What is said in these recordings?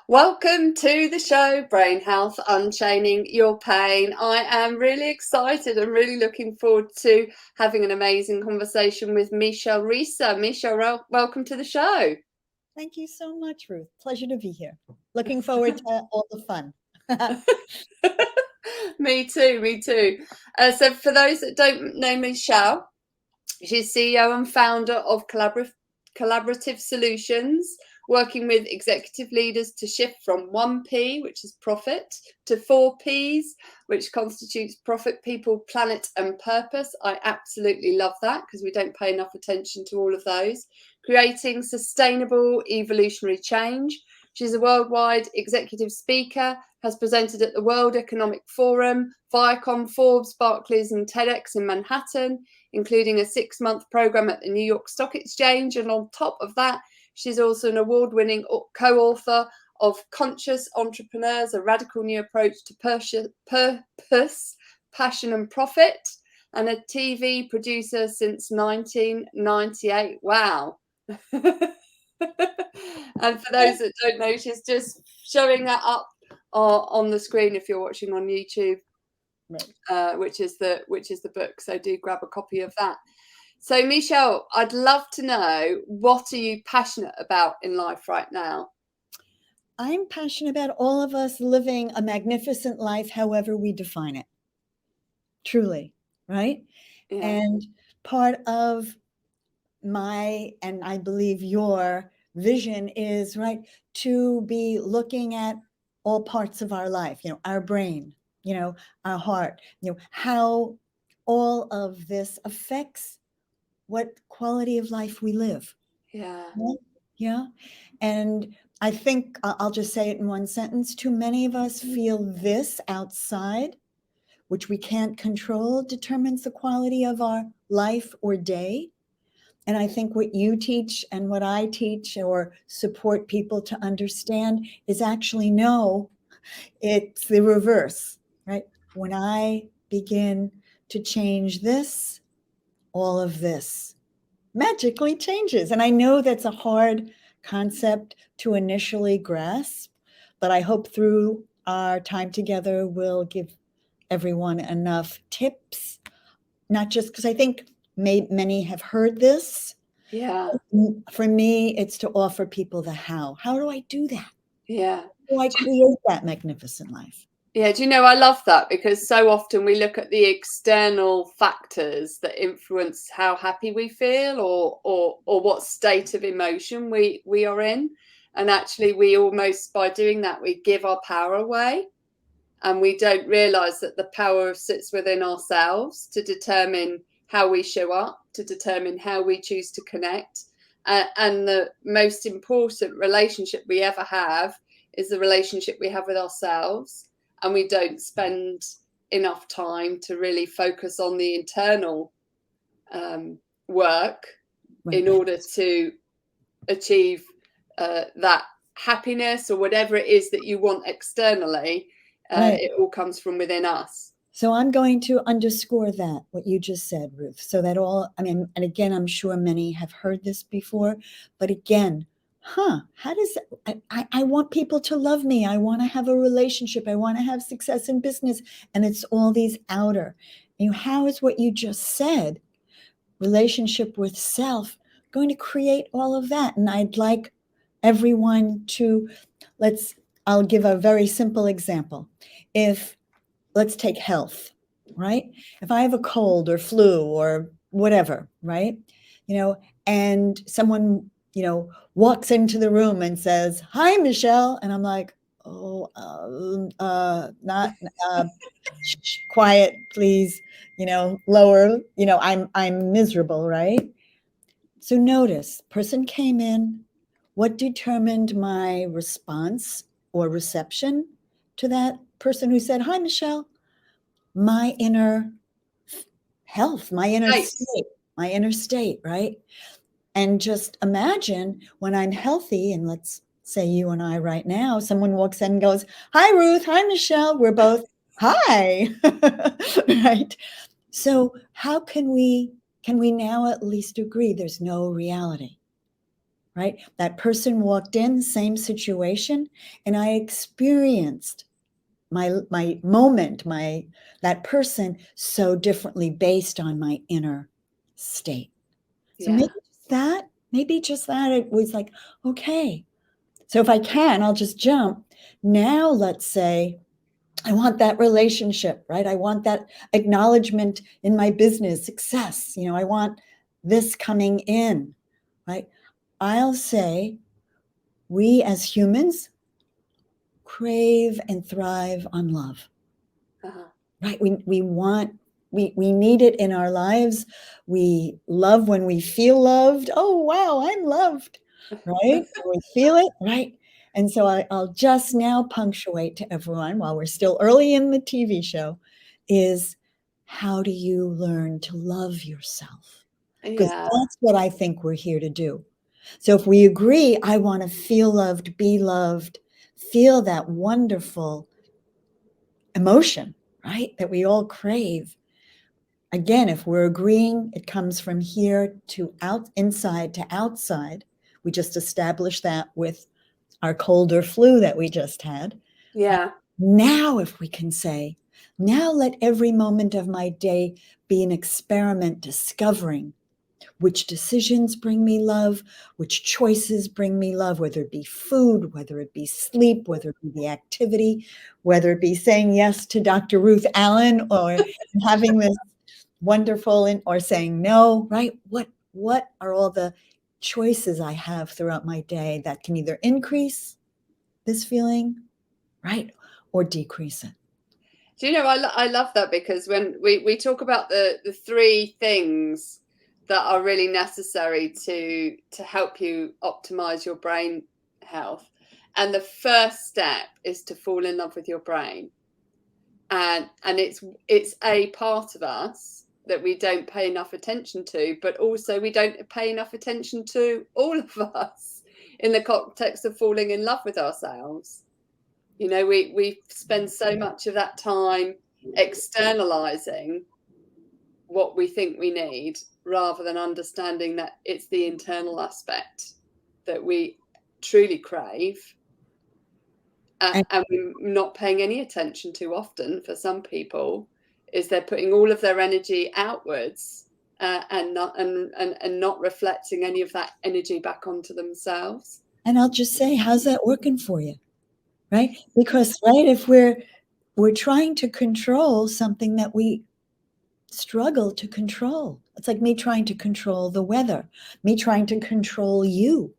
Welcome to the show, Brain Health, Unchaining Your Pain. I am really excited and really looking forward to having an amazing conversation with Michele Risa. Michele, welcome to the show. Thank you so much, Ruth. Pleasure to be here. Looking forward to all the fun. Me too, me too. So for those that don't know Michele, she's CEO and founder of Collaborative Solutions, working with executive leaders to shift from 1P, which is profit, to 4Ps, which constitutes profit, people, planet, and purpose. I absolutely love that because we don't pay enough attention to all of those. Creating sustainable evolutionary change. She's a worldwide executive speaker, has presented at the World Economic Forum, Viacom, Forbes, Barclays, and TEDx in Manhattan, including a 6-month program at the New York Stock Exchange. And on top of that, she's also an award-winning co-author of Conscious Entrepreneurs, a radical new approach to purpose, passion and profit, and a TV producer since 1998. Wow. And for those that don't know, she's just showing that up on the screen if you're watching on YouTube. Right. Which is the book. So do grab a copy of that. So Michele, I'd love to know, what are you passionate about in life right now? I'm passionate about all of us living a magnificent life, however we define it. Truly, right? Yeah. And part of my, and I believe your vision is, right, to be looking at all parts of our life, our brain, our heart, how all of this affects what quality of life we live. Yeah. Yeah. And I think I'll just say it in one sentence. Too many of us feel this outside, which we can't control, determines the quality of our life or day. And I think what you teach and what I teach or support people to understand is actually no, it's the reverse, right? When I begin to change this, all of this magically changes. And I know that's a hard concept to initially grasp, but I hope through our time together, we'll give everyone enough tips, not just because I think many have heard this. Yeah. For me, it's to offer people the how. How do I do that? Yeah. How do I create that magnificent life? Yeah, do you know, I love that, because so often we look at the external factors that influence how happy we feel or what state of emotion we are in. And actually, we almost, by doing that, we give our power away. And we don't realize that the power sits within ourselves to determine how we show up, to determine how we choose to connect. And the most important relationship we ever have is the relationship we have with ourselves. And we don't spend enough time to really focus on the internal work in order to achieve that happiness or whatever it is that you want externally. It all comes from within us. So I'm going to underscore that, what you just said, Ruth, so that and again, I'm sure many have heard this before, but again, how does, I want people to love me. I want to have a relationship. I want to have success in business. And it's all these outer. How is what you just said, relationship with self, going to create all of that? And I'd like everyone to, I'll give a very simple example. Let's take health, right? If I have a cold or flu or whatever, right? And someone, walks into the room and says, "Hi, Michele." And I'm like, "Oh, not quiet, please, lower, I'm miserable, right?" So notice, person came in, what determined my response or reception to that person who said, "Hi, Michele"? My inner health, my inner state, right? And just imagine when I'm healthy, and let's say you and I right now, someone walks in and goes, "Hi, Ruth. Hi, Michele." We're both, "Hi." Right? So how can we now at least agree there's no reality? right? That person walked in, same situation, and I experienced my moment, that person so differently based on my inner state. So Yeah. maybe just that, it was like, okay. So if I can, I'll just jump. Now let's say I want that relationship, right? I want that acknowledgement in my business success. I want this coming in, right? I'll say we as humans crave and thrive on love, Uh-huh. right? We need it in our lives. We love when we feel loved. Oh, wow, I'm loved, right? We feel it, right? And so I'll just now punctuate to everyone while we're still early in the TV show is how do you learn to love yourself? Because Yeah. that's what I think we're here to do. So if we agree, I want to feel loved, be loved, feel that wonderful emotion, right? That we all crave. Again, if we're agreeing, it comes from here to inside to outside. We just established that with our cold or flu that we just had. Yeah. Now, if we can say, now let every moment of my day be an experiment discovering which decisions bring me love, which choices bring me love, whether it be food, whether it be sleep, whether it be the activity, whether it be saying yes to Dr. Ruth Allen or having this wonderful or saying no, right? What are all the choices I have throughout my day that can either increase this feeling, right, or decrease it? Do you know, I love that, because when we talk about the three things that are really necessary to help you optimize your brain health, and the first step is to fall in love with your brain, and it's a part of us that we don't pay enough attention to, but also we don't pay enough attention to all of us in the context of falling in love with ourselves. We spend so much of that time externalizing what we think we need, rather than understanding that it's the internal aspect that we truly crave, And, and we're not paying any attention to often for some people, is they're putting all of their energy outwards, and not reflecting any of that energy back onto themselves. and I'll just say, how's that working for you? Right? Because, right, if we're trying to control something that we struggle to control. It's like me trying to control the weather, me trying to control you,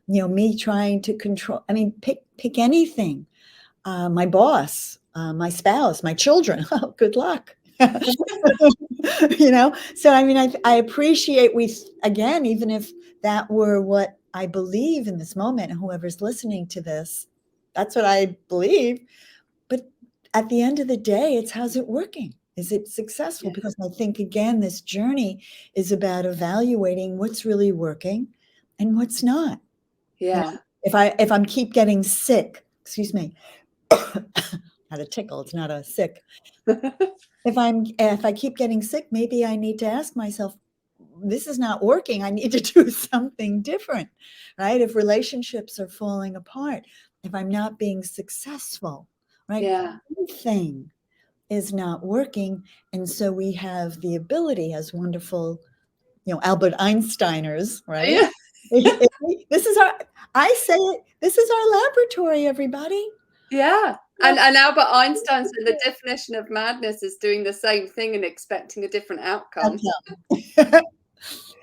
me trying to control, I mean, pick anything. My boss, my spouse, my children. Oh, good luck. So I mean, I appreciate again, even if that were what I believe in this moment, and whoever's listening to this, that's what I believe. But at the end of the day, it's how's it working? Is it successful? Yeah. Because I think, again, this journey is about evaluating what's really working and what's not. Yeah. If I'm keep getting sick, excuse me, had a tickle, it's not a sick. If I keep getting sick, maybe I need to ask myself, this is not working. I need to do something different, right? If relationships are falling apart, if I'm not being successful, right? Yeah. Anything is not working. And so we have the ability as wonderful, Albert Einsteiners, right? Yeah. This is I say it, this is our laboratory, everybody. Yeah. And Albert Einstein said the definition of madness is doing the same thing and expecting a different outcome.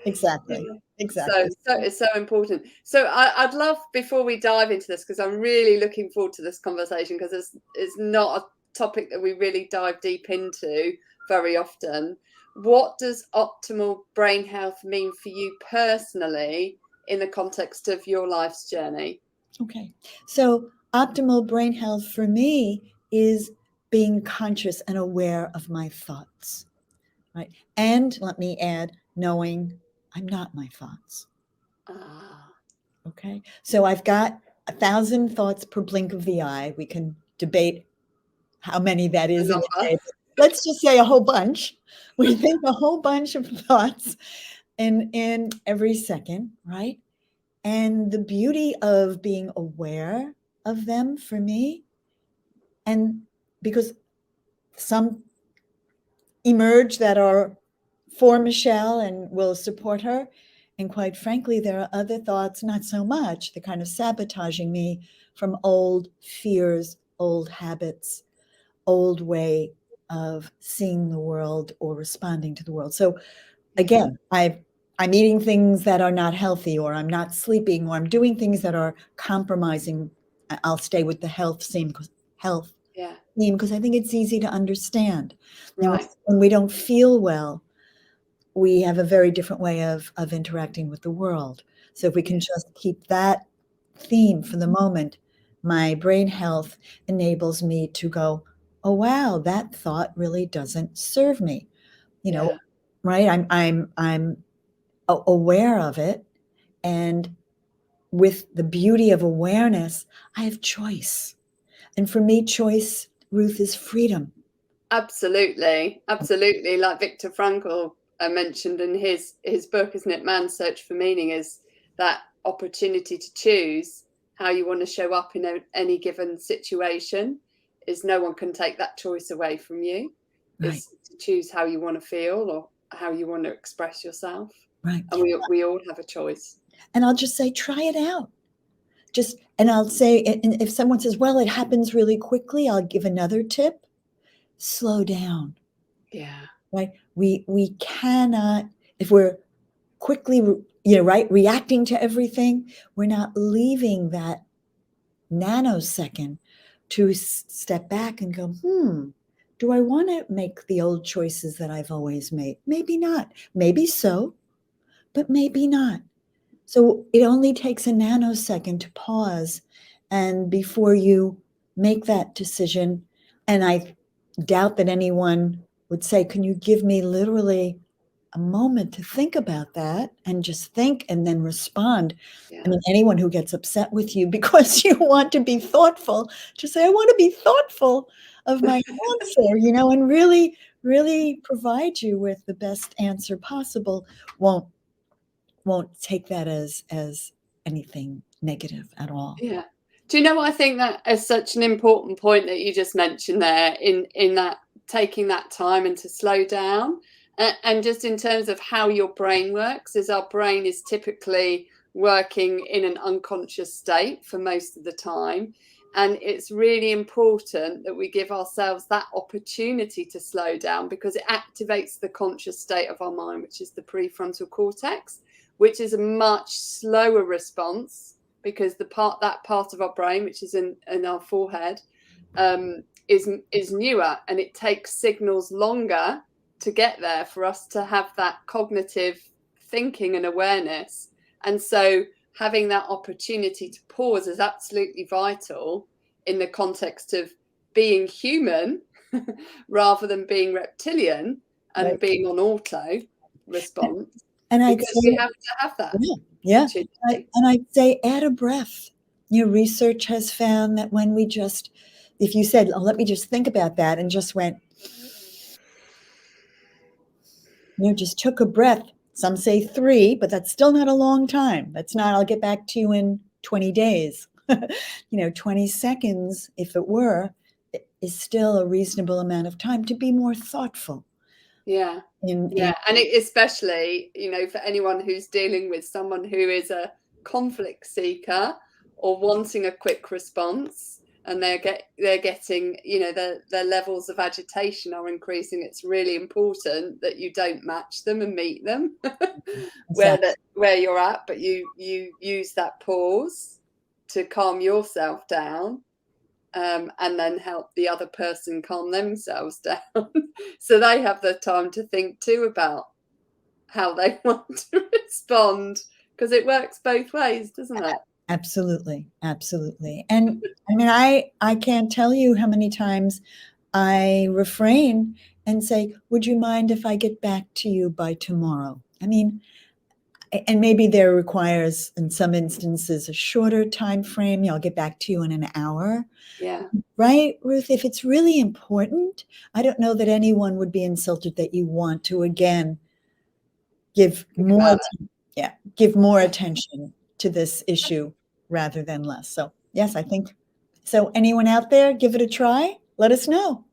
Exactly. Yeah. So, Exactly. so it's so important. So I'd love, before we dive into this, because I'm really looking forward to this conversation, because it's not a topic that we really dive deep into very often. What does optimal brain health mean for you personally in the context of your life's journey? Okay. So optimal brain health for me is being conscious and aware of my thoughts, right? And let me add, knowing I'm not my thoughts. Ah, Okay. So I've got 1,000 thoughts per blink of the eye. We can debate how many that the is in a number. day. Let's just say a whole bunch. We think a whole bunch of thoughts in every second, right? And the beauty of being aware of them for me, and because some emerge that are for Michele and will support her. And quite frankly, there are other thoughts, not so much, that kind of sabotaging me from old fears, old habits, old way of seeing the world or responding to the world. So again, I'm eating things that are not healthy, or I'm not sleeping, or I'm doing things that are compromising. I'll stay with the health theme Yeah. because I think it's easy to understand. Now, Right. when we don't feel well, we have a very different way of interacting with the world. So if we can Yeah. just keep that theme for the moment, my brain health enables me to go, oh wow, that thought really doesn't serve me. You know, Yeah. right? I'm aware of it, and with the beauty of awareness, I have choice. And for me, choice, Ruth, is freedom. Absolutely. Absolutely. Like Viktor Frankl mentioned in his book, isn't it? Man's Search for Meaning, is that opportunity to choose how you want to show up in any given situation. Is no one can take that choice away from you. Right, Is to choose how you want to feel or how you want to express yourself. right. And we all have a choice. And I'll just say, try it out. And I'll say, and if someone says, well, it happens really quickly, I'll give another tip: slow down. Yeah. Right? We cannot, if we're quickly, right, reacting to everything, we're not leaving that nanosecond to step back and go, do I want to make the old choices that I've always made? Maybe not. Maybe so, but maybe not. So it only takes a nanosecond to pause, and before you make that decision, and I doubt that anyone would say, can you give me literally a moment to think about that, and just think and then respond? Yeah. I mean, anyone who gets upset with you because you want to be thoughtful, just say, I want to be thoughtful of my answer, and really, really provide you with the best answer possible. Won't take that as anything negative at all. Yeah. Do you know what I think that is such an important point that you just mentioned there in that taking that time and to slow down, and just in terms of how your brain works, is our brain is typically working in an unconscious state for most of the time, and it's really important that we give ourselves that opportunity to slow down, because it activates the conscious state of our mind, which is the prefrontal cortex, which is a much slower response, because that part of our brain, which is in our forehead, is newer, and it takes signals longer to get there for us to have that cognitive thinking and awareness. And so having that opportunity to pause is absolutely vital in the context of being human rather than being reptilian and Right. being on auto response, And I'd because we say, have to have that yeah. opportunity. And I'd say, add a breath. Research has found that when we just, if you said, oh, let me just think about that, and just went, just took a breath. Some say 3, but that's still not a long time. That's not, I'll get back to you in 20 days. 20 seconds, if it were, is still a reasonable amount of time to be more thoughtful. Yeah. In And especially, for anyone who's dealing with someone who is a conflict seeker or wanting a quick response, and they're getting, their levels of agitation are increasing. It's really important that you don't match them and meet them exactly. where you're at, but you use that pause to calm yourself down, and then help the other person calm themselves down, so they have the time to think too about how they want to respond, because it works both ways, doesn't it? Absolutely, absolutely. And I mean, I can't tell you how many times I refrain and say, would you mind if I get back to you by tomorrow? I mean, and maybe there requires, in some instances, a shorter time frame. I'll get back to you in an hour. Yeah. Right, Ruth? If it's really important, I don't know that anyone would be insulted that you want to, again, give Think more, about give more attention to this issue rather than less. So yes, I think so. Anyone out there, give it a try. Let us know.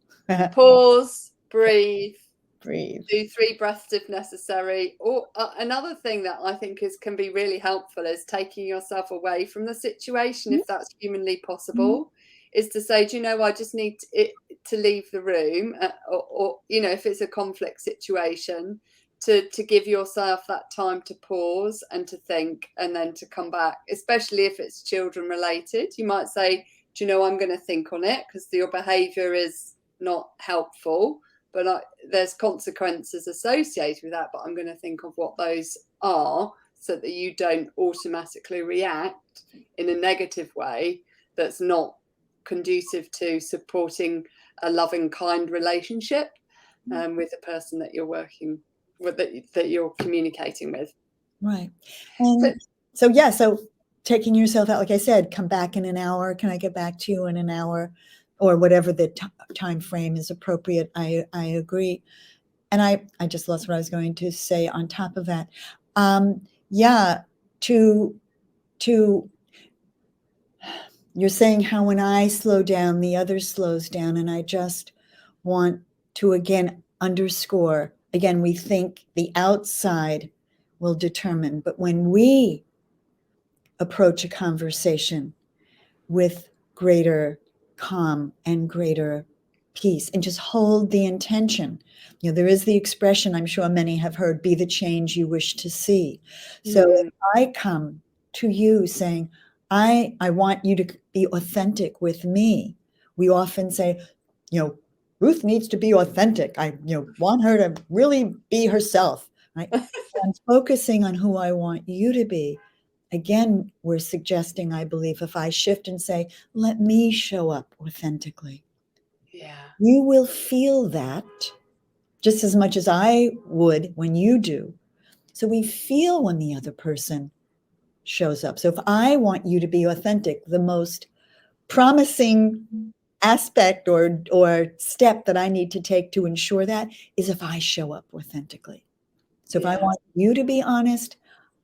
Pause, breathe, Breathe. do 3 breaths if necessary. Or another thing that I think can be really helpful is taking yourself away from the situation, if that's humanly possible, is to say, do you know, I just need to leave the room, or you know, if it's a conflict situation, to give yourself that time to pause and to think, and then to come back, especially if it's children related. You might say, do you know, I'm going to think on it because your behavior is not helpful, but there's consequences associated with that, but I'm going to think of what those are so that you don't automatically react in a negative way that's not conducive to supporting a loving, kind relationship with the person that you're working with, that you're communicating with. Right. And so taking yourself out, like I said, come back in an hour. Can I get back to you in an hour? Or whatever the time frame is appropriate. I agree. And I just lost what I was going to say on top of that. Yeah, to you're saying how when I slow down, the other slows down. And I just want to again underscore, again, we think the outside will determine, but when we approach a conversation with greater calm and greater peace and just hold the intention. You know, there is the expression I'm sure many have heard, be the change you wish to see. So if I come to you saying, I want you to be authentic with me. We often say, you know, Ruth needs to be authentic. I, want her to really be herself, right? I'm focusing on who I want you to be. Again, we're suggesting, I believe, if I shift and say, let me show up authentically. Yeah. You will feel that just as much as I would when you do. So we feel when the other person shows up. So if I want you to be authentic, the most promising aspect or step that I need to take to ensure that is if I show up authentically. So if I want you to be honest,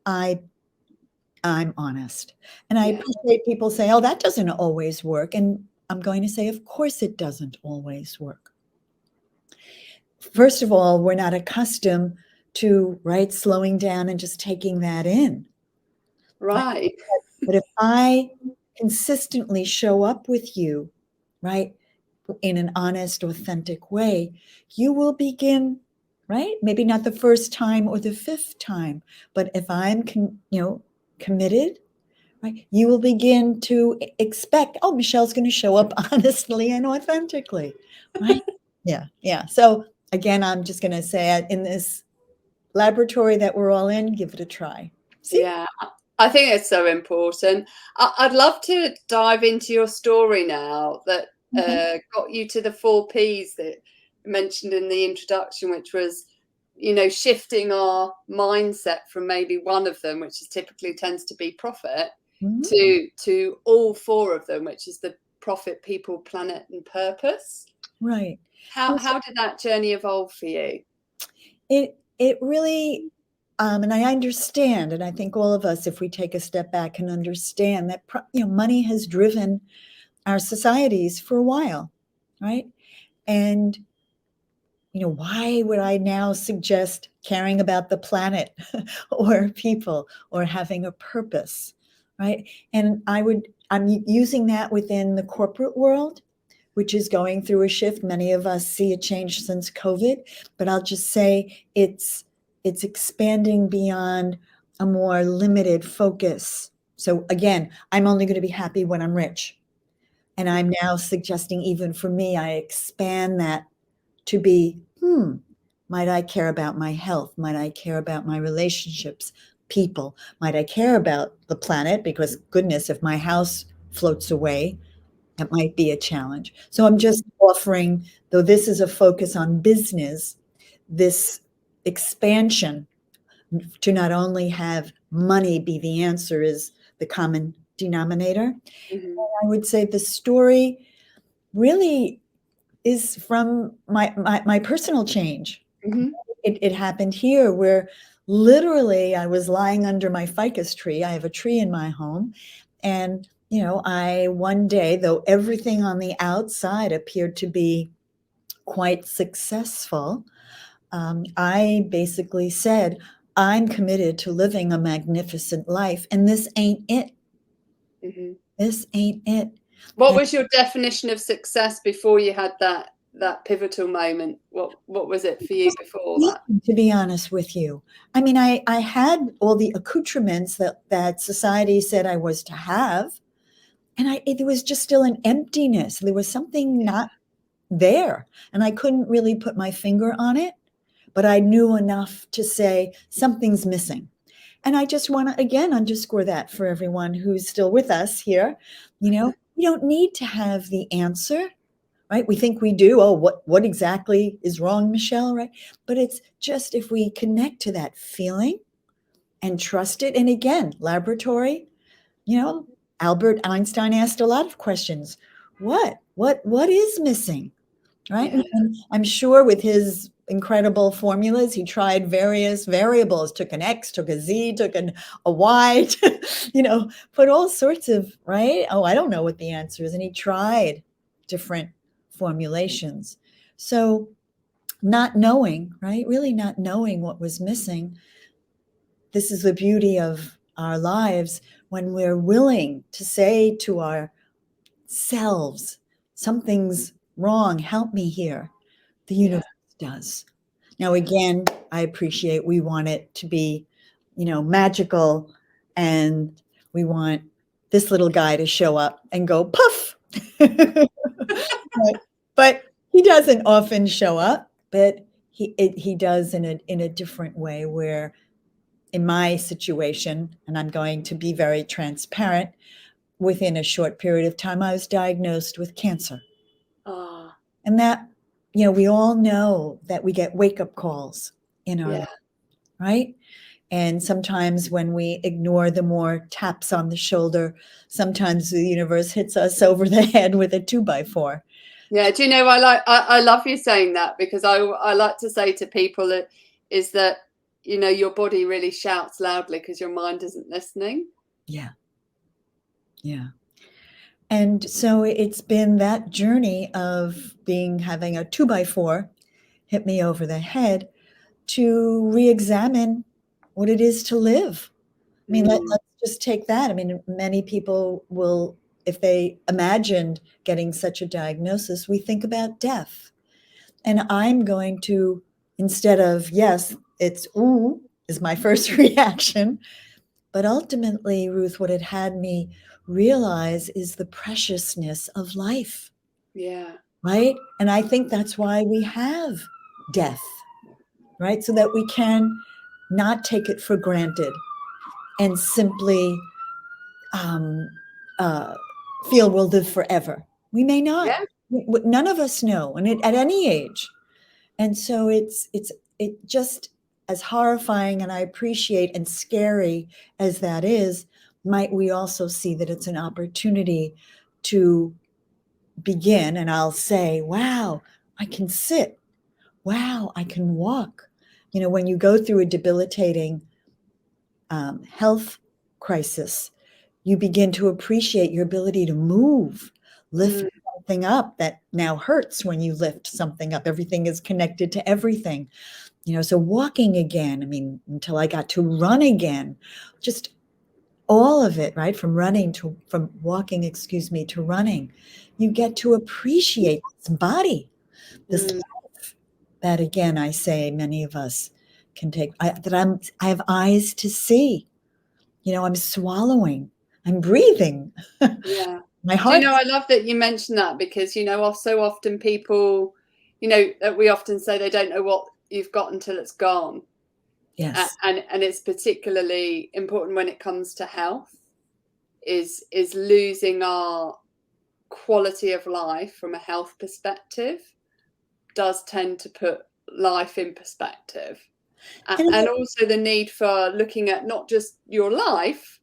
I'm honest. And I appreciate people say, oh, that doesn't always work. And I'm going to say, of course it doesn't always work. First of all, we're not accustomed to, right, slowing down and just taking that in. Right. But if I consistently show up with you, right, in an honest, authentic way, you will begin, right? Maybe not the first time or the 5th time, but if I'm, committed, right, you will begin to expect, oh, Michelle's going to show up honestly and authentically, right? Yeah. So again, I'm just going to say in this laboratory that we're all in, give it a try. See? Yeah, I think it's so important. I'd love to dive into your story now that got you to the 4 Ps that you mentioned in the introduction, which was, shifting our mindset from maybe one of them, which is typically tends to be profit, to all 4 of them, which is the profit, people, planet, and purpose. Right. How did that journey evolve for you? It really, and I understand, and I think all of us, if we take a step back, can understand that money has driven our societies for a while, right? And why would I now suggest caring about the planet or people or having a purpose, right? And I'm using that within the corporate world, which is going through a shift. Many of us see a change since COVID, but I'll just say it's expanding beyond a more limited focus. So again, I'm only going to be happy when I'm rich. And I'm now suggesting, even for me, I expand that to be, might I care about my health? Might I care about my relationships, people? Might I care about the planet? Because goodness, if my house floats away, that might be a challenge. So I'm just offering, though this is a focus on business, this expansion to not only have money be the answer is the common denominator. I would say the story really is from my personal change. It happened here where literally, I was lying under my ficus tree. I have a tree in my home. And, I one day, though everything on the outside appeared to be quite successful, I basically said, I'm committed to living a magnificent life, and this ain't it. Mhm. This ain't it. What And was your definition of success before you had that pivotal moment? What was it for you before that? to be honest with you, I mean, I had all the accoutrements that society said I was to have, and there was just still an emptiness. There was something not there, and I couldn't really put my finger on it, but I knew enough to say something's missing. And I just want to again underscore that for everyone who's still with us here. You don't need to have the answer, right? We think we do. Oh, what exactly is wrong, Michele, right? But it's just if we connect to that feeling and trust it. And again, laboratory, Albert Einstein asked a lot of questions. What is missing? Right? Yeah. And I'm sure with his incredible formulas, he tried various variables, took an X, took a Z, took a Y, put all sorts of, right? Oh, I don't know what the answer is. And he tried different formulations. So not knowing, right? Really not knowing what was missing. This is the beauty of our lives when we're willing to say to ourselves, something's wrong, help me here. The Yeah. universe does. Now, again, I appreciate we want it to be, magical, and we want this little guy to show up and go poof. But he doesn't often show up, but he does in a different way where in my situation, and I'm going to be very transparent, within a short period of time, I was diagnosed with cancer. Ah, And that, we all know that we get wake up calls in our yeah. life, right? And sometimes when we ignore the more taps on the shoulder, sometimes the universe hits us over the head with a 2x4. Yeah. Do you know, I love you saying that, because I like to say to people that is that, your body really shouts loudly because your mind isn't listening. Yeah. Yeah. And so it's been that journey of having a 2x4 hit me over the head to re-examine what it is to live. I mean, Mm, let's just take that. I mean, many people will, if they imagined getting such a diagnosis, we think about death. And I'm going to, instead of, yes, it's ooh, is my first reaction. But ultimately, Ruth, what it had me realize is the preciousness of life, yeah. right? And I think that's why we have death, right? So that we can not take it for granted and simply um, uh, feel we'll live forever. We may not. Yeah. None of us know, and at any age. And so it just as horrifying, and I appreciate and scary as that is, might we also see that it's an opportunity to begin, and I'll say, wow, I can sit. Wow, I can walk. When you go through a debilitating health crisis, you begin to appreciate your ability to move, lift Mm, something up that now hurts when you lift something up. Everything is connected to everything. So walking again, I mean, until I got to run again, just all of it, right? From walking, excuse me, to running, you get to appreciate this body, this mm. life that, again, I say many of us can take, I have eyes to see. I'm swallowing, I'm breathing. Yeah. My Do you heart. know, I love that you mentioned that, because, so often people, that we often say they don't know what you've got until it's gone. Yes. And it's particularly important when it comes to health, is losing our quality of life from a health perspective does tend to put life in perspective. And And also the need for looking at not just your life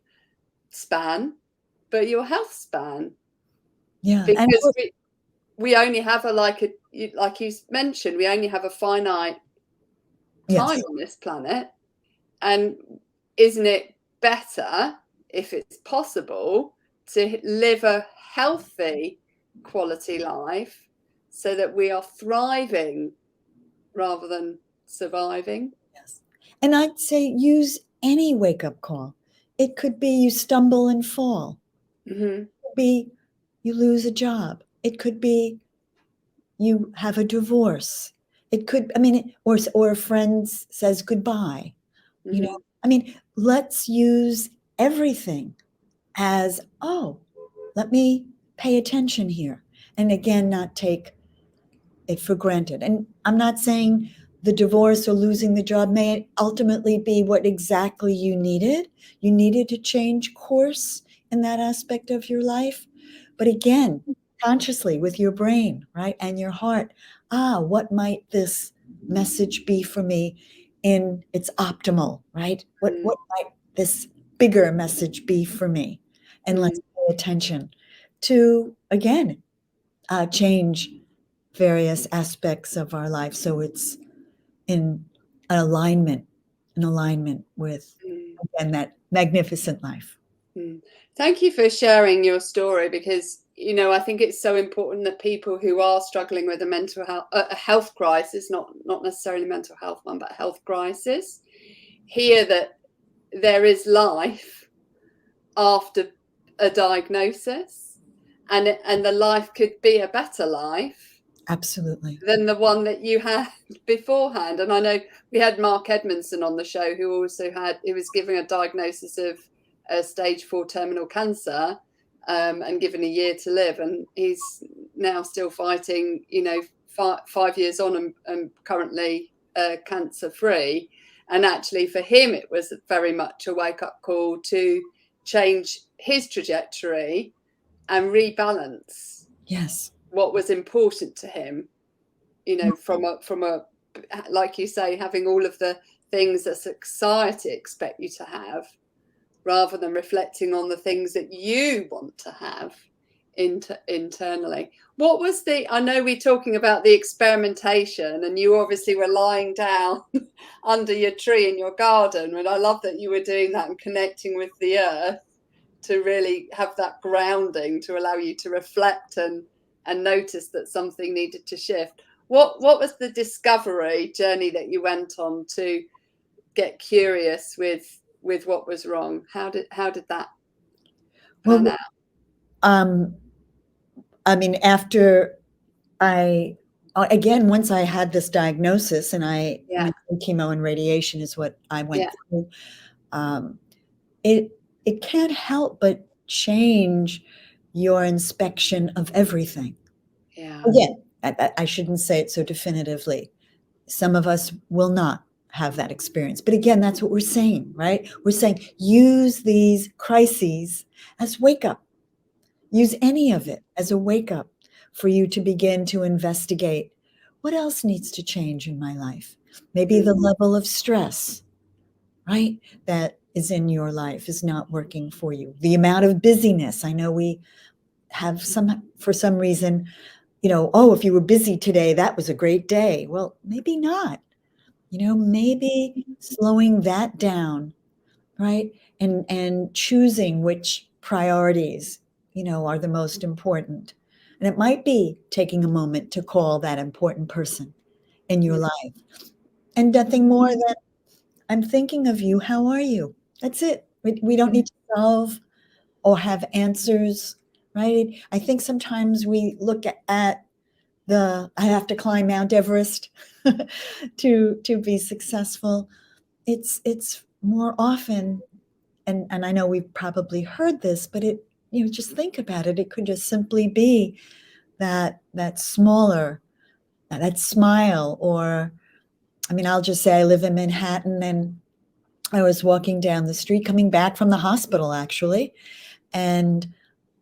span, but your health span, yeah, and because we only have like you mentioned, we only have a finite time yes, on this planet. And isn't it better, if it's possible, to live a healthy quality life so that we are thriving rather than surviving? Yes. And I'd say use any wake-up call. It could be you stumble and fall. Mm-hmm. It could be you lose a job. It could be you have a divorce. It could, I mean, or a friend says goodbye. You know, I mean, let's use everything as, oh, let me pay attention here. And again, not take it for granted. And I'm not saying the divorce or losing the job may ultimately be what exactly you needed. You needed to change course in that aspect of your life. But again, consciously with your brain, right, and your heart, what might this message be for me in its optimal, right? What might this bigger message be for me? And let's pay attention to, again, change various aspects of our life so it's in alignment with, again, that magnificent life. Thank you for sharing your story, because I think it's so important that people who are struggling with a health crisis, not necessarily mental health one, but a health crisis, hear that there is life after a diagnosis, and the life could be a better life Absolutely. than the one that you had beforehand. And I know we had Mark Edmondson on the show, who also he was given a diagnosis of stage 4 terminal cancer, and given a year to live, and he's now still fighting, 5 years on, and currently cancer free. And actually for him it was very much a wake-up call to change his trajectory and rebalance Yes. what was important to him, from a like you say, having all of the things that society expect you to have, rather than reflecting on the things that you want to have internally. What was I know we're talking about the experimentation, and you obviously were lying down under your tree in your garden, and I love that you were doing that and connecting with the earth to really have that grounding to allow you to reflect and notice that something needed to shift. What was the discovery journey that you went on to get curious with what was wrong? How did that pan Well, out? I mean, after again, once I had this diagnosis and I Yeah, went through chemo and radiation is what I went yeah, through, it can't help but change your inspection of everything. yeah. Again, I shouldn't say it so definitively. Some of us will not have that experience. But again, that's what we're saying, right? We're saying use these crises as wake up. Use any of it as a wake up for you to begin to investigate what else needs to change in my life. Maybe the level of stress, right, that is in your life is not working for you. The amount of busyness. I know we have for some reason, oh, if you were busy today, that was a great day. Well, maybe not. Maybe slowing that down, right? And choosing which priorities, are the most important. And it might be taking a moment to call that important person in your life. And nothing more than, I'm thinking of you. How are you? That's it. We don't need to solve or have answers, right? I think sometimes we look at I have to climb Mount Everest to be successful. It's more often, and I know we've probably heard this, but just think about it. It could just simply be that smaller, that smile, or, I mean, I'll just say I live in Manhattan, and I was walking down the street coming back from the hospital, actually, and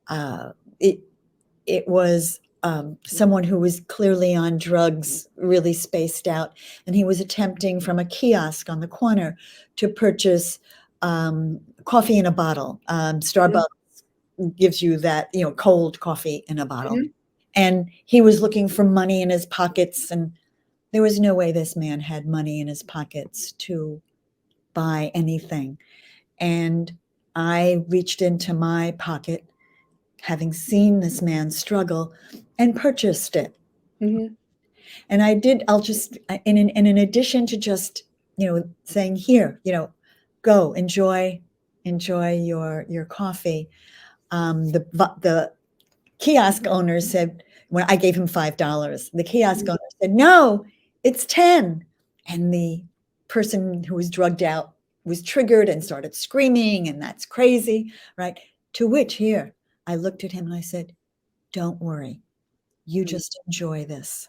uh, it was someone who was clearly on drugs, really spaced out, and he was attempting from a kiosk on the corner to purchase coffee in a bottle. Starbucks gives you that, cold coffee in a bottle. And he was looking for money in his pockets, and there was no way this man had money in his pockets to buy anything. And I reached into my pocket, having seen this man struggle, and purchased it. Mm-hmm. And I did, I'll just, and in addition to just, saying, here, go enjoy your coffee. The kiosk owner said, when I gave him $5, the kiosk owner said, no, it's 10. And the person who was drugged out was triggered and started screaming, and that's crazy, right? To which here, I looked at him and I said, don't worry, you just enjoy this.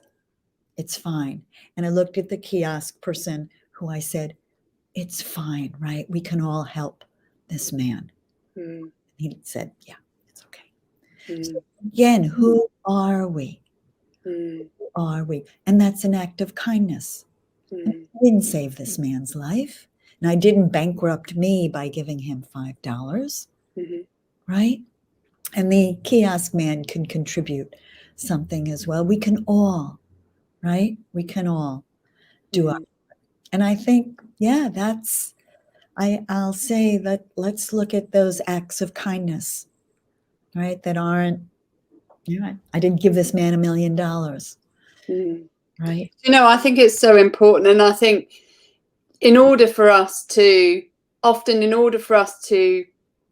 It's fine. And I looked at the kiosk person who I said, it's fine, right? We can all help this man. Mm. He said, yeah, it's okay. Mm. So again, who are we? Mm. Who are we? And that's an act of kindness. Mm. I didn't save this man's life. And I didn't bankrupt me by giving him $5, Mm-hmm. right? And the kiosk man can contribute something as well. We can all, right? We can all do our. And I think, yeah, I'll say that let's look at those acts of kindness, right? That aren't, I didn't give this man $1 million, right? I think it's so important. And I think in order for us to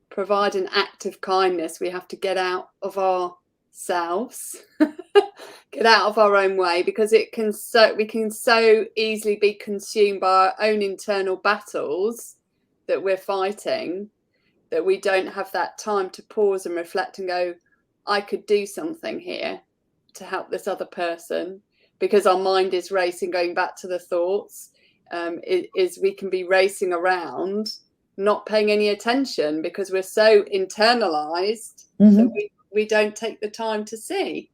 provide an act of kindness, we have to get out of ourselves, get out of our own way, because we can so easily be consumed by our own internal battles that we're fighting, that we don't have that time to pause and reflect and go, I could do something here to help this other person, because our mind is racing, going back to the thoughts, is we can be racing around, not paying any attention because we're so internalized that we don't take the time to see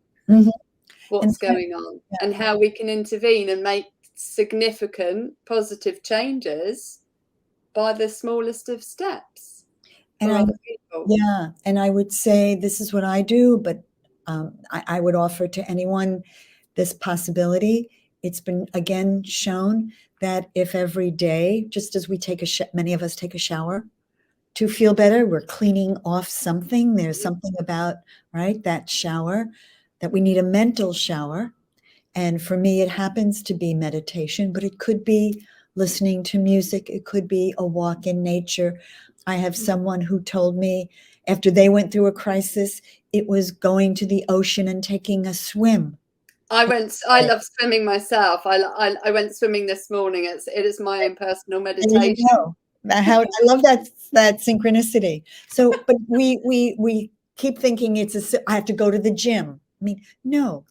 what's going on and how we can intervene and make significant positive changes by the smallest of steps for other people. Yeah, and I would say this is what I do, but I would offer to anyone this possibility. It's been again shown that if every day, just as we many of us take a shower to feel better, we're cleaning off something. There's something about, right, that shower, that we need a mental shower. And for me, it happens to be meditation, but it could be listening to music. It could be a walk in nature. I have someone who told me after they went through a crisis, it was going to the ocean and taking a swim. I love swimming myself. I went swimming this morning. It is my own personal meditation. I love that synchronicity. So, but we keep thinking I have to go to the gym. I mean, no,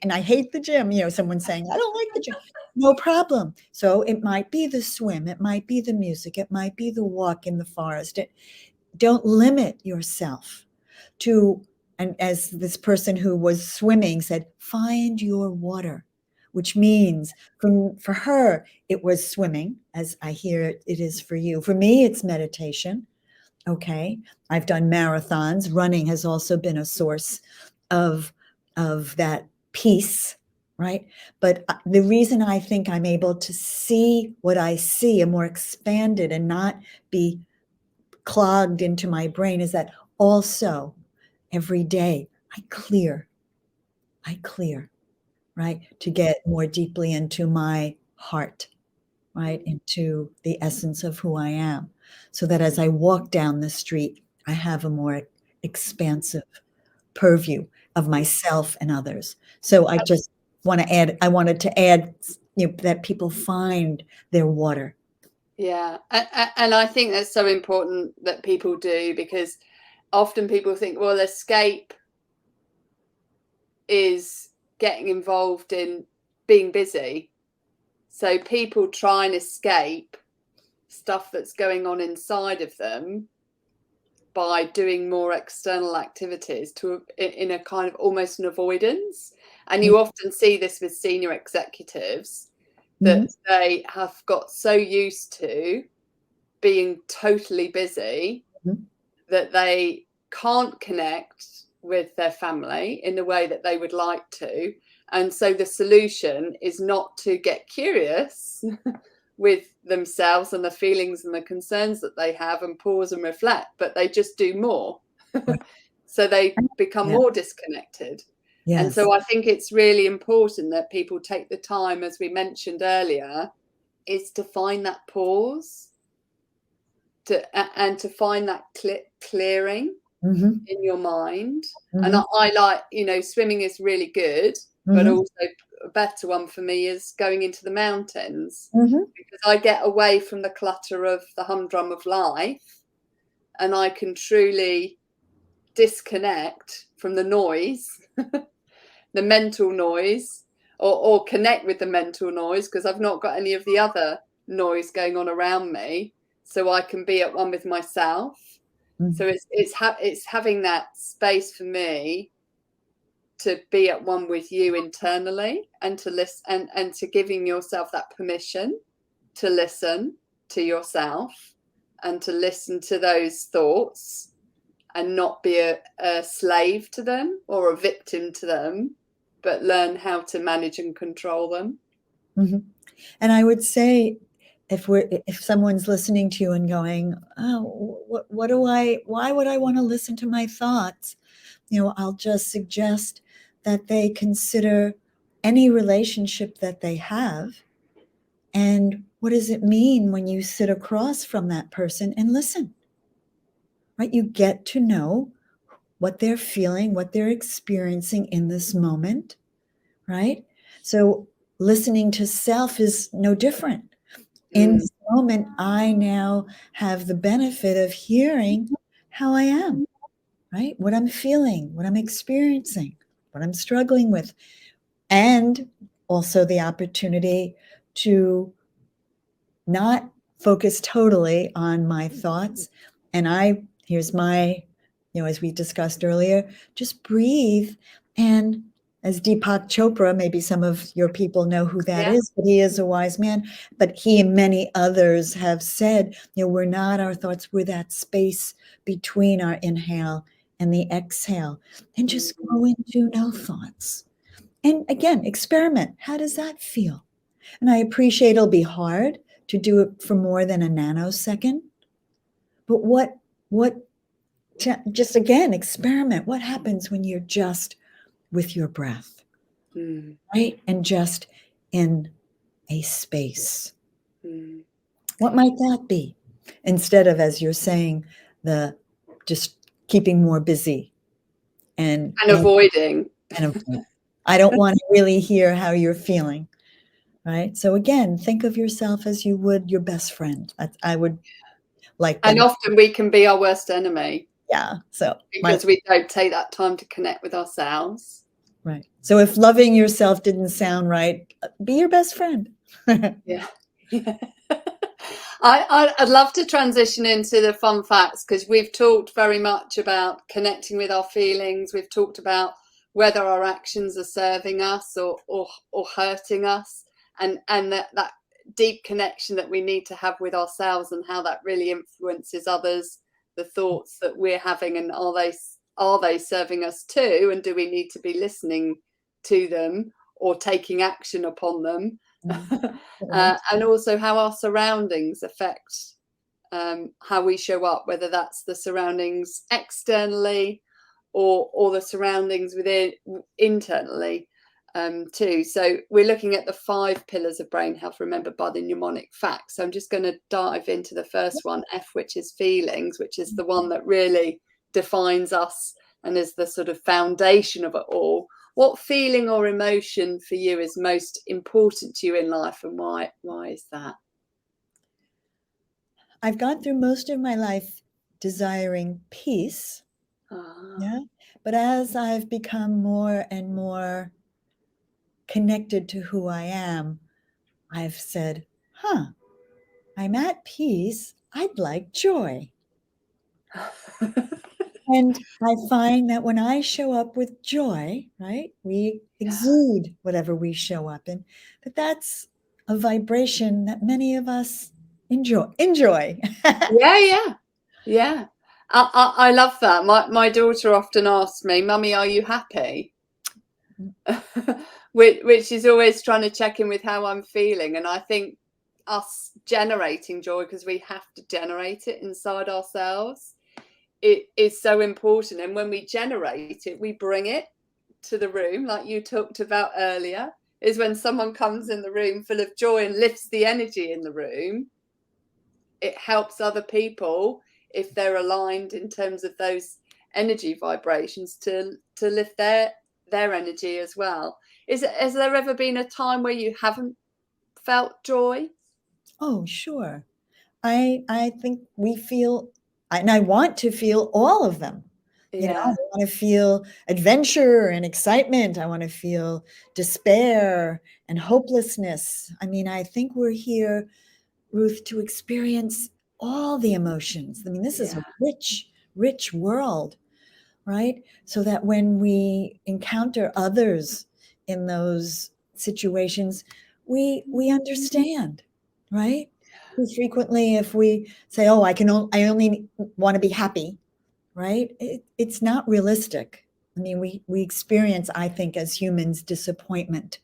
and I hate the gym. Someone saying, I don't like the gym. No problem. So it might be the swim. It might be the music. It might be the walk in the forest. Don't limit yourself to, and as this person who was swimming said, find your water, which means for her, it was swimming, as I hear it is for you. For me, it's meditation. Okay. I've done marathons. Running has also been a source of that peace, right? But the reason I think I'm able to see what I see, and more expanded and not be clogged into my brain, is that also every day I clear, right? To get more deeply into my heart, right? Into the essence of who I am. So that as I walk down the street, I have a more expansive purview of myself and others. So I just wanted to add, that people find their water. Yeah. And I think that's so important that people do, because often people think, well, escape is getting involved in being busy. So people try and escape stuff that's going on inside of them by doing more external activities in a kind of almost an avoidance. And you often see this with senior executives, that they have got so used to being totally busy that they can't connect with their family in the way that they would like to. And so the solution is not to get curious, with themselves and the feelings and the concerns that they have and pause and reflect, but they just do more. So they become more disconnected. Yes. And so I think it's really important that people take the time, as we mentioned earlier, is to find that pause and to find that clearing in your mind. And I like, you know, swimming is really good, but also a better one for me is going into the mountains, because I get away from the clutter of the humdrum of life, and I can truly disconnect from the noise, the mental noise, or connect with the mental noise, because I've not got any of the other noise going on around me, so I can be at one with myself. So it's having that space for me to be at one with you internally, and to listen, and to giving yourself that permission to listen to yourself and to listen to those thoughts and not be a slave to them or a victim to them, but learn how to manage and control them. And I would say, if someone's listening to you and going, oh, why would I want to listen to my thoughts? You know, I'll just suggest that they consider any relationship that they have, and what does it mean when you sit across from that person and listen, right? You get to know what they're feeling, what they're experiencing in this moment, right? So listening to self is no different. In this moment, I now have the benefit of hearing how I am, right? What I'm feeling, what I'm experiencing, what I'm struggling with, and also the opportunity to not focus totally on my thoughts. And here's my, you know, as we discussed earlier, just breathe. And as Deepak Chopra, maybe some of your people know who that is, but he is a wise man. But he and many others have said, you know, we're not our thoughts, we're that space between our inhale and the exhale. And just go into no thoughts. And again, experiment. How does that feel? And I appreciate it'll be hard to do it for more than a nanosecond. But just again, experiment. What happens when you're just with your breath, right? And just in a space. What might that be? Instead of, as you're saying, the just keeping more busy and avoiding. I don't want to really hear how you're feeling, right? So again, think of yourself as you would your best friend. I would like that. And often we can be our worst enemy. Yeah. So because we don't take that time to connect with ourselves. Right. So if loving yourself didn't sound right, be your best friend. Yeah. I'd love to transition into the fun facts, because we've talked very much about connecting with our feelings. We've talked about whether our actions are serving us or hurting us, and that deep connection that we need to have with ourselves, and how that really influences others, the thoughts that we're having, and are they serving us too, and do we need to be listening to them or taking action upon them? And also how our surroundings affect how we show up, whether that's the surroundings externally or the surroundings within internally too. So we're looking at the 5 pillars of brain health, remembered by the mnemonic facts. So I'm just going to dive into the first one, F, which is feelings, which is the one that really defines us and is the sort of foundation of it all. What feeling or emotion for you is most important to you in life, and why is that? I've gone through most of my life desiring peace. Yeah. But as I've become more and more connected to who I am, I've said, I'm at peace. I'd like joy. And I find that when I show up with joy, right, we exude whatever we show up in, that's a vibration that many of us enjoy. Yeah. I love that. My daughter often asks me, Mummy, are you happy? which is always trying to check in with how I'm feeling. And I think us generating joy, because we have to generate it inside ourselves, it is so important. And when we generate it, we bring it to the room, like you talked about earlier, is when someone comes in the room full of joy and lifts the energy in the room, it helps other people, if they're aligned in terms of those energy vibrations, to lift their energy as well. Has there ever been a time where you haven't felt joy? Oh, sure. I think we feel, and I want to feel all of them. You know, I Yeah. want to feel adventure and excitement. I want to feel despair and hopelessness. I mean, I think we're here, Ruth, to experience all the emotions. I mean, this is a Yeah. rich, rich world, right? So that when we encounter others in those situations, we understand, right? Too frequently, if we say, "Oh, I only want to be happy," right? It's not realistic. I mean, we experience, I think, as humans, disappointment,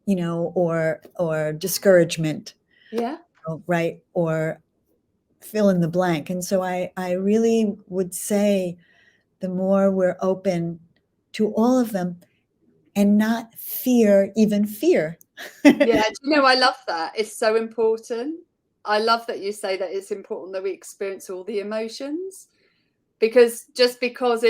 you know, or discouragement, Yeah. right? Or fill in the blank. And so I really would say the more we're open to all of them and not fear, even fear. Yeah, do you know, I love that. It's so important. I love that you say that it's important that we experience all the emotions, because just because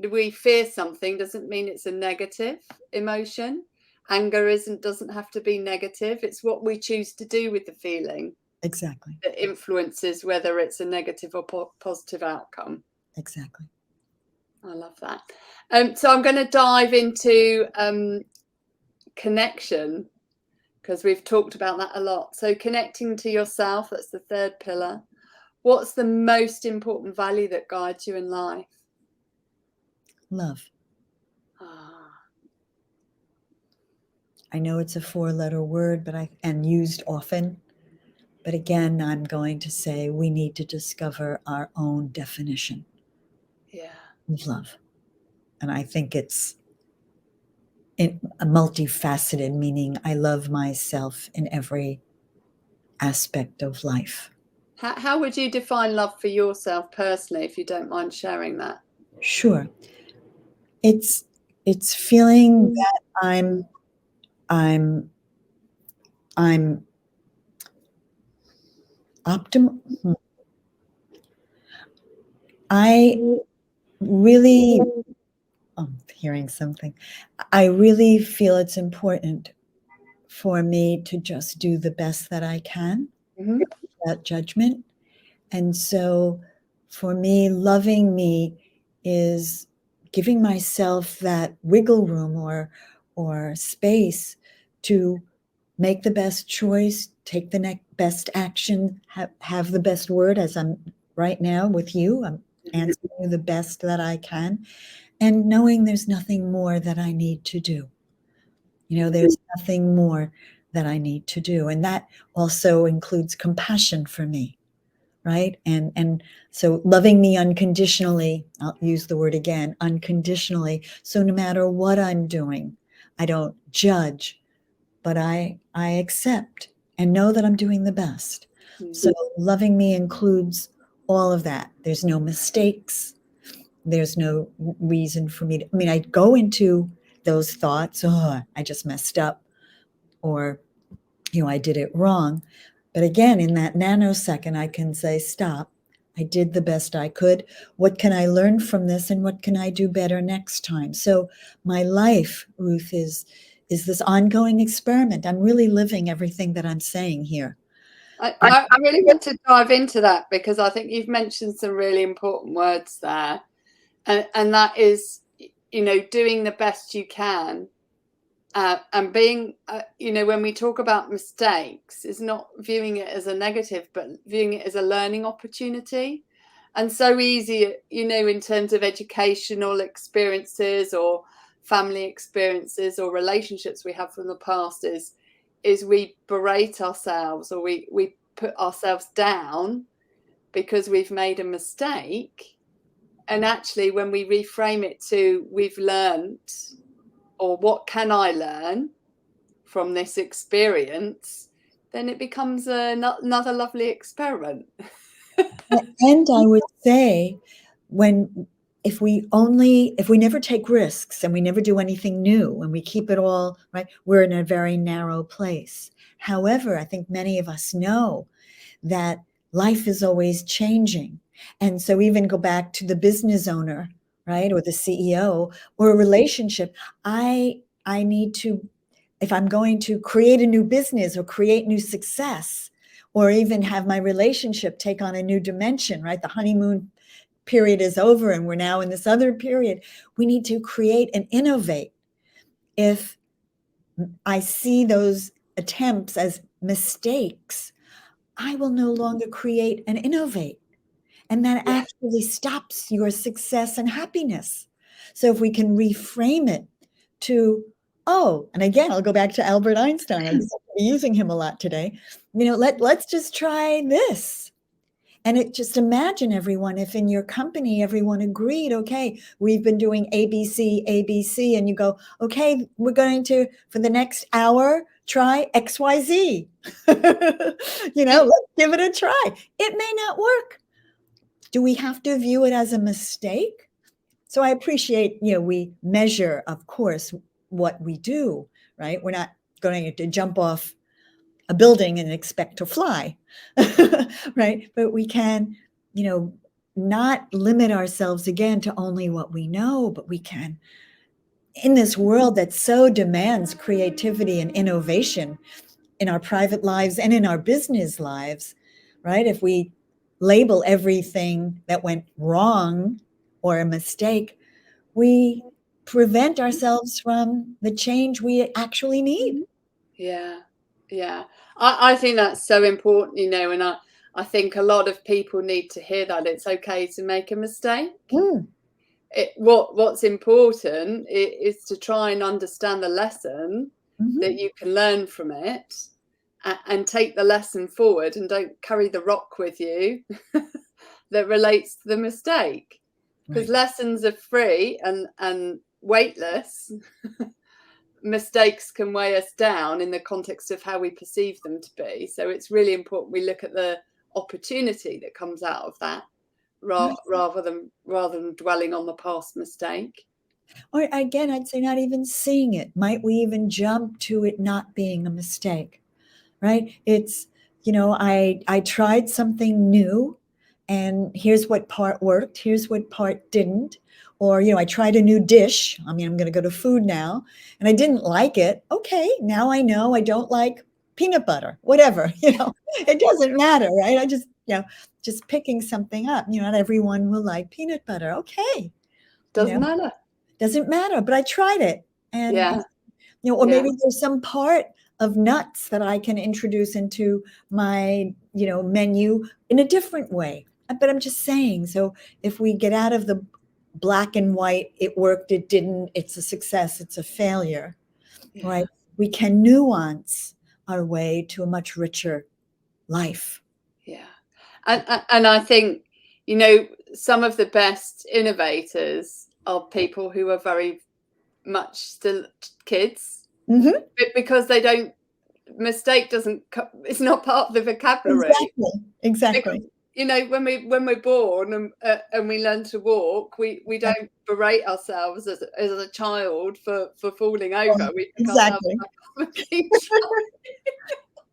we fear something doesn't mean it's a negative emotion. Anger doesn't have to be negative. It's what we choose to do with the feeling Exactly. that influences whether it's a negative or positive outcome. Exactly. I love that. So I'm going to dive into connection, because we've talked about that a lot. So connecting to yourself, that's the third pillar. What's the most important value that guides you in life? Love. Ah, I know it's a 4-letter word, and used often. But again, I'm going to say we need to discover our own definition yeah. of love. And I think it's a multifaceted, meaning I love myself in every aspect of life. How would you define love for yourself personally, if you don't mind sharing that? Sure. It's feeling that I'm optimal. I really, I'm hearing something. I really feel it's important for me to just do the best that I can Mm-hmm. without judgment. And so for me, loving me is giving myself that wiggle room or space to make the best choice, take the next best action, have the best word, as I'm right now with you. I'm answering you the best that I can, and knowing there's nothing more that I need to do. You know, there's nothing more that I need to do. And that also includes compassion for me, right? And so loving me unconditionally, I'll use the word again, unconditionally. So no matter what I'm doing, I don't judge, but I accept and know that I'm doing the best. So loving me includes all of that. There's no mistakes. There's no reason for me to, I mean, I go into those thoughts, oh, I just messed up, or, you know, I did it wrong. But again, in that nanosecond, I can say, stop. I did the best I could. What can I learn from this, and what can I do better next time? So my life, Ruth, is this ongoing experiment. I'm really living everything that I'm saying here. I really want to dive into that, because I think you've mentioned some really important words there. And that is, you know, doing the best you can. And being, you know, when we talk about mistakes, is not viewing it as a negative, but viewing it as a learning opportunity. And so easy, you know, in terms of educational experiences or family experiences or relationships we have from the past, is we berate ourselves, or we put ourselves down because we've made a mistake. And actually, when we reframe it to we've learned, or what can I learn from this experience, then it becomes another lovely experiment. And I would say, if we never take risks and we never do anything new and we keep it all right, we're in a very narrow place. However, I think many of us know that life is always changing. And so even go back to the business owner, right, or the CEO, or a relationship, I need to, if I'm going to create a new business or create new success, or even have my relationship take on a new dimension, right? The honeymoon period is over and we're now in this other period. We need to create and innovate. If I see those attempts as mistakes, I will no longer create and innovate. And that Yeah. actually stops your success and happiness. So if we can reframe it to, oh, and again, I'll go back to Albert Einstein. I'm using him a lot today. Let's just try this. And just imagine, everyone, if in your company, everyone agreed, okay, we've been doing ABC, ABC, and you go, okay, we're going to, for the next hour, try XYZ. Let's give it a try. It may not work. Do we have to view it as a mistake? So I appreciate, we measure, of course, what we do, right? We're not going to jump off a building and expect to fly, right? But we can, not limit ourselves again to only what we know, but we can, in this world that so demands creativity and innovation in our private lives and in our business lives, right? If we label everything that went wrong or a mistake, we prevent ourselves from the change we actually need. Yeah, yeah. I think that's so important, and I think a lot of people need to hear that it's okay to make a mistake. Mm. What's important is to try and understand the lesson Mhm. that you can learn from it, and take the lesson forward, and don't carry the rock with you that relates to the mistake, because Right. lessons are free and weightless. Mistakes can weigh us down in the context of how we perceive them to be. So it's really important we look at the opportunity that comes out of that, Right. rather than dwelling on the past mistake. Or again, I'd say not even seeing it. Might we even jump to it not being a mistake, right? It's, I tried something new and here's what part worked, here's what part didn't. Or, I tried a new dish. I mean, I'm going to go to food now and I didn't like it. Okay, now I know I don't like peanut butter, whatever, it doesn't matter, right? I just picking something up, not everyone will like peanut butter. Okay, Doesn't matter. doesn't matter, but I tried it. And, Yeah. or Yeah. maybe there's some part of nuts that I can introduce into my, menu in a different way. But I'm just saying, so if we get out of the black and white, it worked, it didn't, it's a success, it's a failure, Yeah. right? We can nuance our way to a much richer life. Yeah. And I think, some of the best innovators are people who are very much still kids, Mm-hmm. because they don't, mistake doesn't, it's not part of the vocabulary. Exactly. Because, when we're born and we learn to walk, we don't berate ourselves as a child for falling over. We pick ourselves Exactly. back up and keep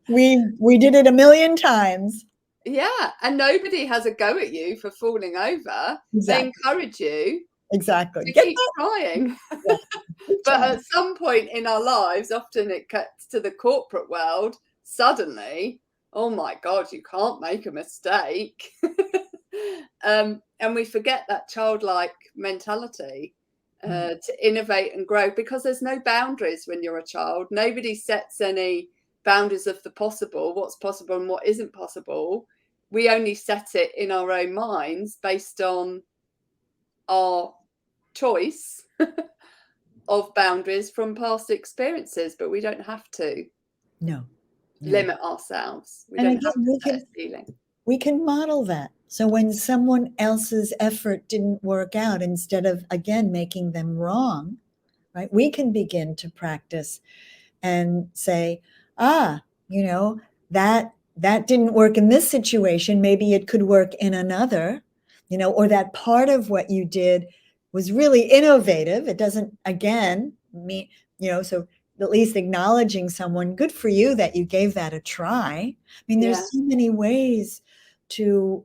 trying. We did it a million times. Yeah, and nobody has a go at you for falling over. They Exactly. encourage you Exactly. to Get keep trying. that. Keep But trying. at some point in our lives, often it cuts to the corporate world, suddenly, oh my God, you can't make a mistake. And we forget that childlike mentality to innovate and grow, because there's no boundaries when you're a child. Nobody sets any boundaries of the possible, what's possible and what isn't possible. We only set it in our own minds based on our choice of boundaries from past experiences, but we don't have to No. limit ourselves. We And don't have again, to set a ceiling. we can model that. So when someone else's effort didn't work out, instead of, again, making them wrong, right, we can begin to practice and say, that didn't work in this situation, maybe it could work in another, or that part of what you did was really innovative. It doesn't, again, mean, so at least acknowledging someone, good for you that you gave that a try. I mean, there's so many ways to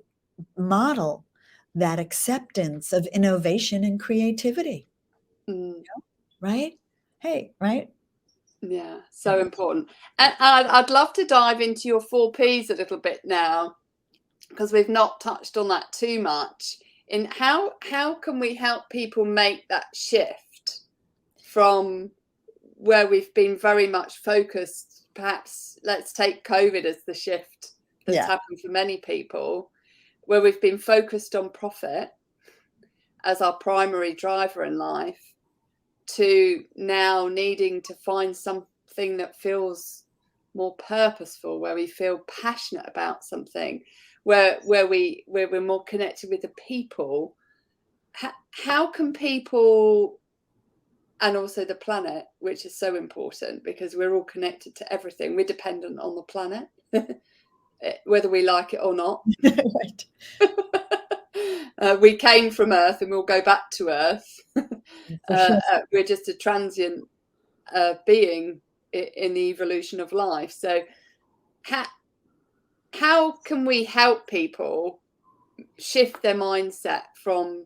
model that acceptance of innovation and creativity, right? Hey, right? Yeah, so important. And I'd love to dive into your 4Ps a little bit now, because we've not touched on that too much. In how can we help people make that shift from where we've been very much focused, perhaps let's take COVID as the shift that's happened for many people, where we've been focused on profit as our primary driver in life, to now needing to find something that feels more purposeful, where we feel passionate about something, where we're more connected with the people. How can people, and also the planet, which is so important because we're all connected to everything, we're dependent on the planet, whether we like it or not. Right. We came from Earth and we'll go back to Earth. Sure. We're just a transient being in the evolution of life. So how can we help people shift their mindset from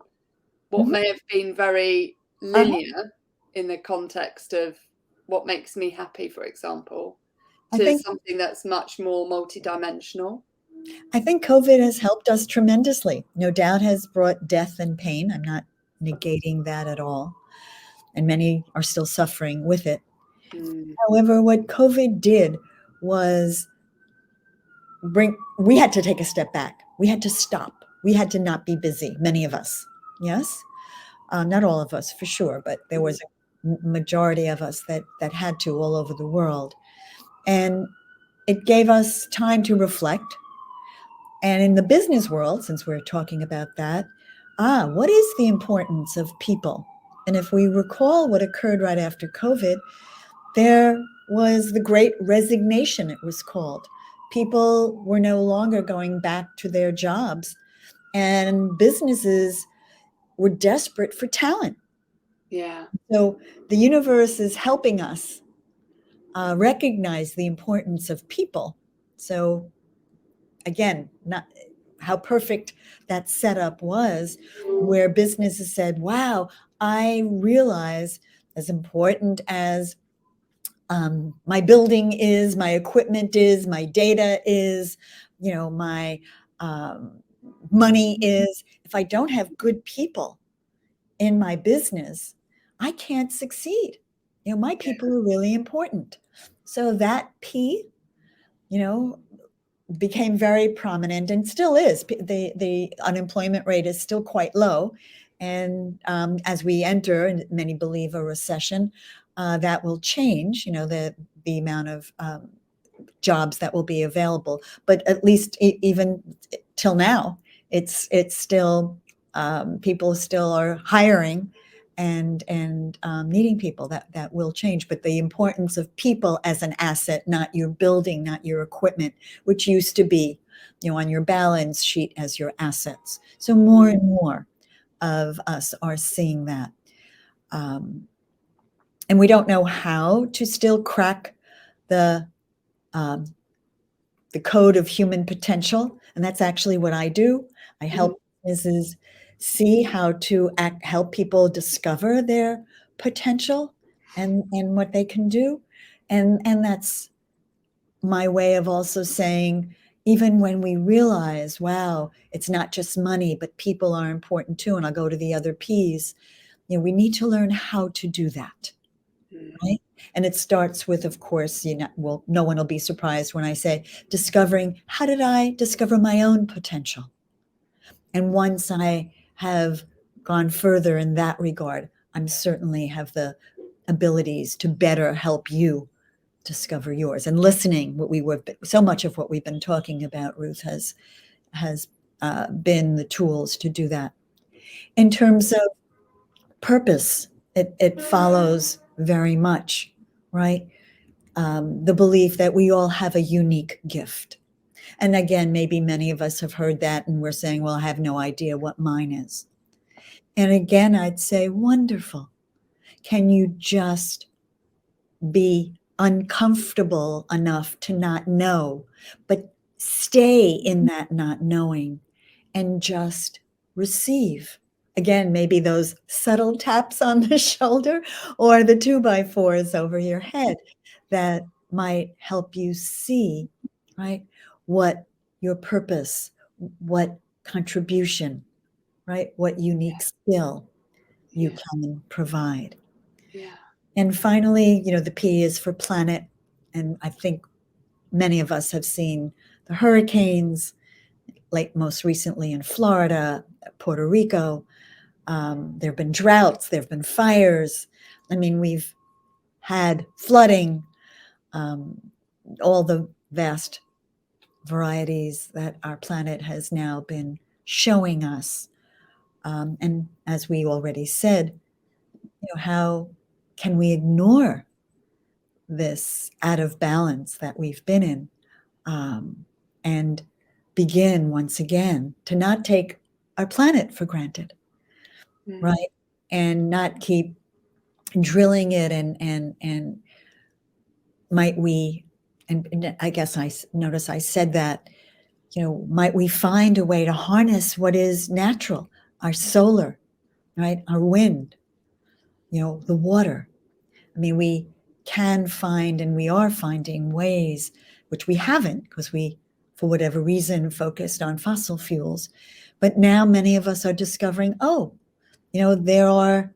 what may have been very linear in the context of what makes me happy, for example, to something that's much more multidimensional? I think COVID has helped us tremendously. No doubt has brought death and pain. I'm not negating that at all. And many are still suffering with it. However, what COVID did was we had to take a step back. We had to stop. We had to not be busy, many of us. Yes? Not all of us, for sure, but there was a majority of us that had to, all over the world. And it gave us time to reflect. And in the business world, since we're talking about that, what is the importance of people? And if we recall what occurred right after COVID, there was the great resignation, it was called. People were no longer going back to their jobs, and businesses were desperate for talent. Yeah. So the universe is helping us recognize the importance of people. So again, not how perfect that setup was, where businesses said, wow, I realize as important as my building is, my equipment is, my data is, my money is, if I don't have good people in my business, I can't succeed. My people are really important. So that P, became very prominent and still is. The unemployment rate is still quite low. And as we enter, and many believe, a recession, that will change, the amount of jobs that will be available. But at least even till now, it's still, people still are hiring and needing people. That will change. But the importance of people as an asset, not your building, not your equipment, which used to be, on your balance sheet as your assets. So more and more of us are seeing that. And we don't know how to still crack the code of human potential. And that's actually what I do. I help businesses see how to help people discover their potential and what they can do. And that's my way of also saying, even when we realize, wow, it's not just money, but people are important too. And I'll go to the other P's. We need to learn how to do that. Right? And it starts with, of course, no one will be surprised when I say discovering, how did I discover my own potential? And once I have gone further in that regard, I'm certainly have the abilities to better help you discover yours. And listening, so much of what we've been talking about, Ruth, has been the tools to do that. In terms of purpose, it follows very much, right? the belief that we all have a unique gift. And again, maybe many of us have heard that and we're saying, well, I have no idea what mine is. And again, I'd say, wonderful. Can you just be uncomfortable enough to not know, but stay in that not knowing and just receive? Again, maybe those subtle taps on the shoulder or the 2x4s over your head that might help you see, right, what your purpose, what contribution, right, what unique skill you Yeah. can provide. Yeah. And finally, the P is for planet. And I think many of us have seen the hurricanes, like most recently in Florida, Puerto Rico. There have been droughts, there have been fires. I mean, we've had flooding, all the vast varieties that our planet has now been showing us. And as we already said, how can we ignore this out of balance that we've been in, and begin once again to not take our planet for granted, right? And not keep drilling it and might we, and I guess I notice I said that, might we find a way to harness what is natural, our solar, right? Our wind, the water. I mean, we can find, and we are finding ways, which we haven't because we, for whatever reason, focused on fossil fuels. But now many of us are discovering, there are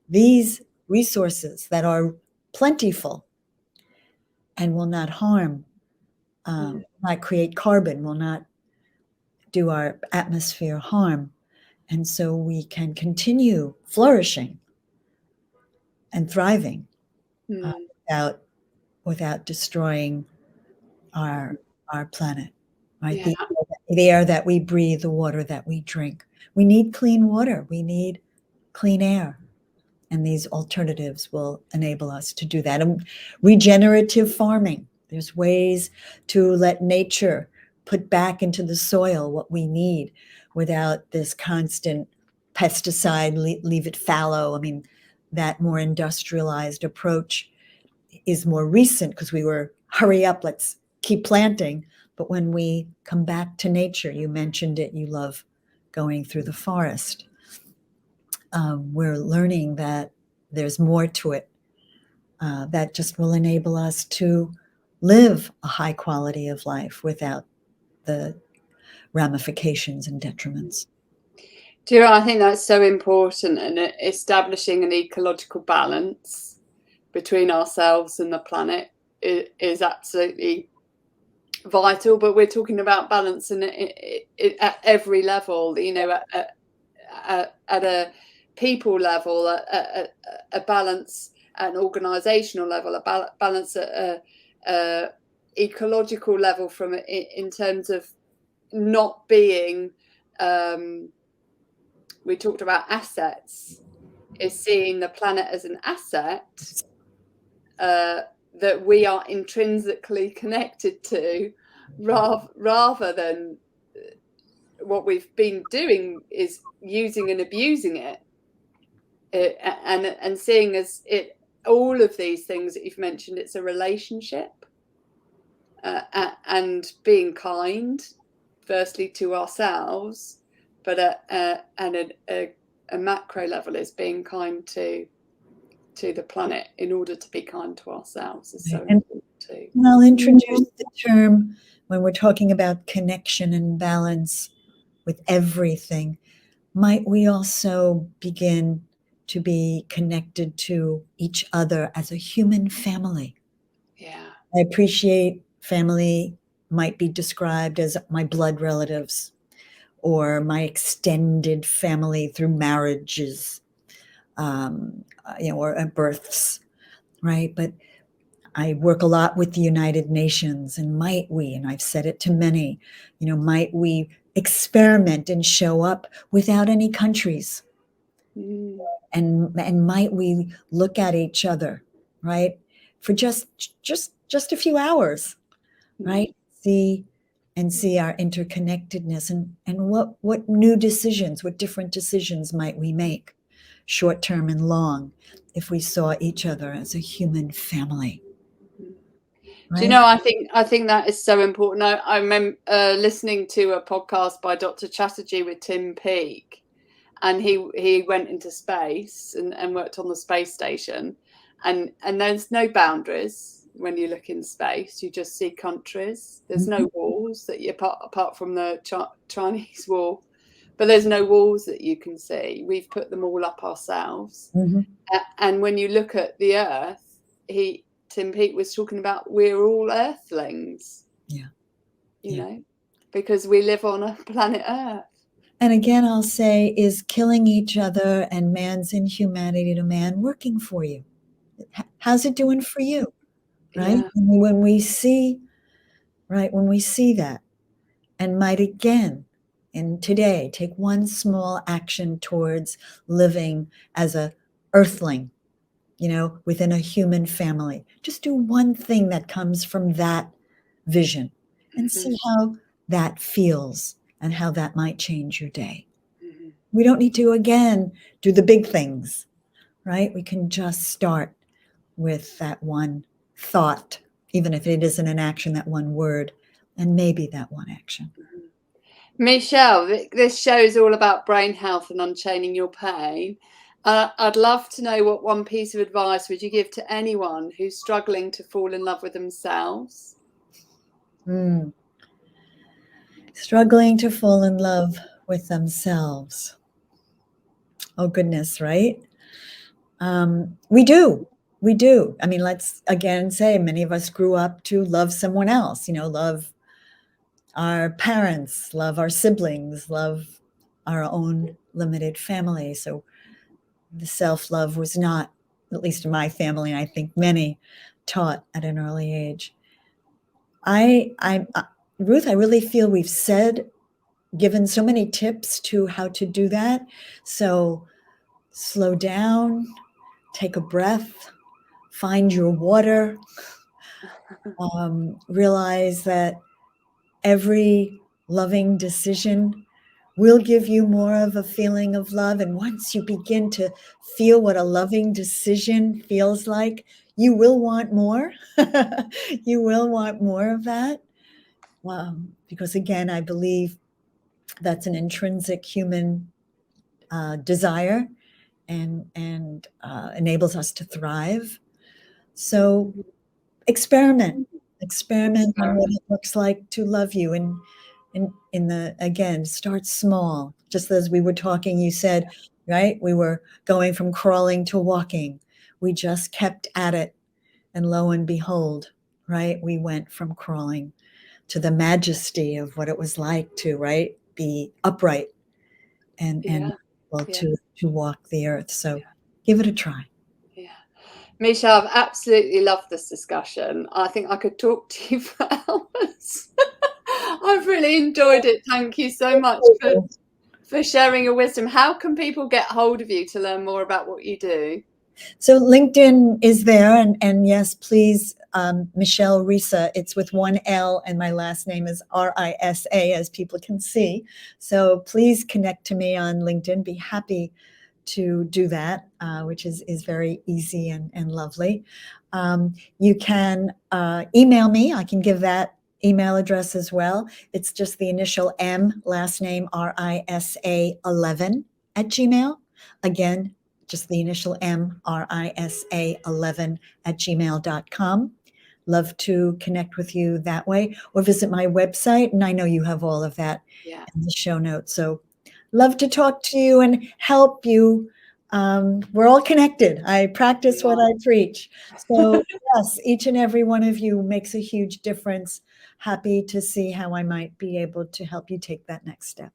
these resources that are plentiful and will not harm, not create carbon, will not do our atmosphere harm. And so we can continue flourishing and thriving without destroying our planet, right? Yeah. The air that we breathe, the water that we drink. We need clean water. We need clean air. And these alternatives will enable us to do that. And regenerative farming. There's ways to let nature put back into the soil what we need without this constant pesticide, leave it fallow. I mean, that more industrialized approach is more recent because we were, hurry up, let's keep planting. But when we come back to nature, you mentioned it, you love going through the forest. We're learning that there's more to it that just will enable us to live a high quality of life without the ramifications and detriments. Do you know, I think that's so important, and establishing an ecological balance between ourselves and the planet is absolutely vital. But we're talking about balance at every level, at a people level, a balance at an organizational level, a balance at a ecological level, from in terms of not being, we talked about assets, is seeing the planet as an asset that we are intrinsically connected to, rather than what we've been doing is using and abusing it, and seeing as it, all of these things that you've mentioned, it's a relationship, and being kind, firstly to ourselves, but and a macro level is being kind to the planet in order to be kind to ourselves is so important too. And I'll introduce the term when we're talking about connection and balance with everything. Might we also begin to be connected to each other as a human family? Yeah. I appreciate family might be described as my blood relatives or my extended family through marriages, or births, right? But I work a lot with the United Nations, and might we, and I've said it to many, might we experiment and show up without any countries? And might we look at each other, right, for just a few hours, right? See our interconnectedness, and what new decisions, what different decisions might we make, short term and long, if we saw each other as a human family. Right? Do you know, I think that is so important. I remember listening to a podcast by Dr. Chatterjee with Tim Peake, and he went into space and worked on the space station, and there's no boundaries when you look in space. You just see countries. There's no walls that you apart from the Chinese wall, but there's no walls that you can see. We've put them all up ourselves. And when you look at the Earth, Tim Peake was talking about we're all Earthlings. Yeah. You know, because we live on a planet Earth. And again, I'll say, is killing each other and man's inhumanity to man working for you? How's it doing for you? Right? Yeah. When we see that, and might again, and today, take one small action towards living as a earthling, within a human family. Just do one thing that comes from that vision and see how that feels and how that might change your day. We don't need to, again, do the big things, right? We can just start with that one thought, even if it isn't an action, that one word, and maybe that one action. Michele, this show is all about brain health and unchaining your pain. I'd love to know, what one piece of advice would you give to anyone who's struggling to fall in love with themselves? Struggling to fall in love with themselves. Oh, goodness, right? We do. I mean, let's again say many of us grew up to love someone else, love our parents, love our siblings, love our own limited family. So the self-love was not, at least in my family, and I think many, taught at an early age. Ruth, I really feel we've given so many tips to how to do that. So slow down, take a breath, find your water, realize that every loving decision will give you more of a feeling of love. And once you begin to feel what a loving decision feels like, you will want more. You will want more of that. Because again, I believe that's an intrinsic human desire and enables us to thrive. So experiment on what it looks like to love you. And again, start small. Just as we were talking, you said, right, we were going from crawling to walking. We just kept at it. And lo and behold, right, we went from crawling to the majesty of what it was like to, right, be upright and to walk the earth. So give it a try. Michele, I've absolutely loved this discussion. I think I could talk to you for hours. I've really enjoyed it. Thank you so much for sharing your wisdom. How can people get hold of you to learn more about what you do? So LinkedIn is there, and yes, please, Michele Risa. It's with one L, and my last name is Risa, as people can see. So please connect to me on LinkedIn. Be happy to do that, which is very easy and lovely. You can email me. I can give that email address as well. It's just the initial M, last name Risa 11 at Gmail. Again, just the initial M, Risa 11 at gmail.com. Love to connect with you that way, or visit my website. And I know you have all of that in the show notes. So love to talk to you and help you. We're all connected. I practice what I preach. So yes, each and every one of you makes a huge difference. Happy to see how I might be able to help you take that next step.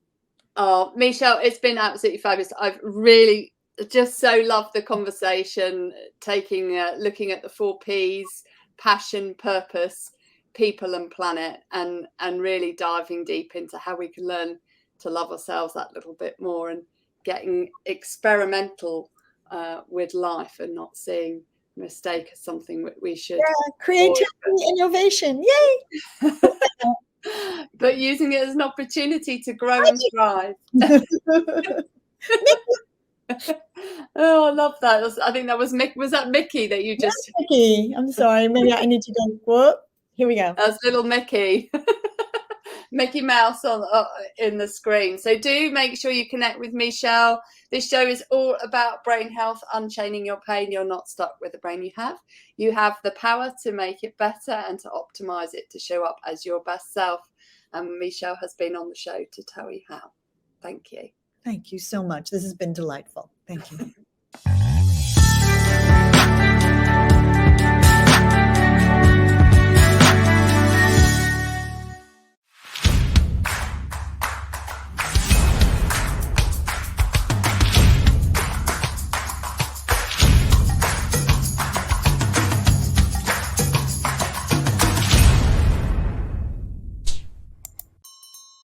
Oh, Michele, it's been absolutely fabulous. I've really just so loved the conversation, looking at the 4 Ps: passion, purpose, people, and planet, and really diving deep into how we can learn to love ourselves that little bit more, and getting experimental with life and not seeing mistake as something we should. Yeah, creativity, innovation, yay! But using it as an opportunity to grow and thrive. Oh, I love that. I think that was Mick. Was that Mickey that you just? Mickey, I'm sorry. Maybe I need to go. Whoop. Here we go. That's little Mickey. Mickey Mouse on in the screen. So do make sure you connect with Michele. This show is all about brain health, unchaining your pain. You're not stuck with the brain you have. You have the power to make it better and to optimize it to show up as your best self. And Michele has been on the show to tell you how. Thank you. Thank you so much. This has been delightful. Thank you.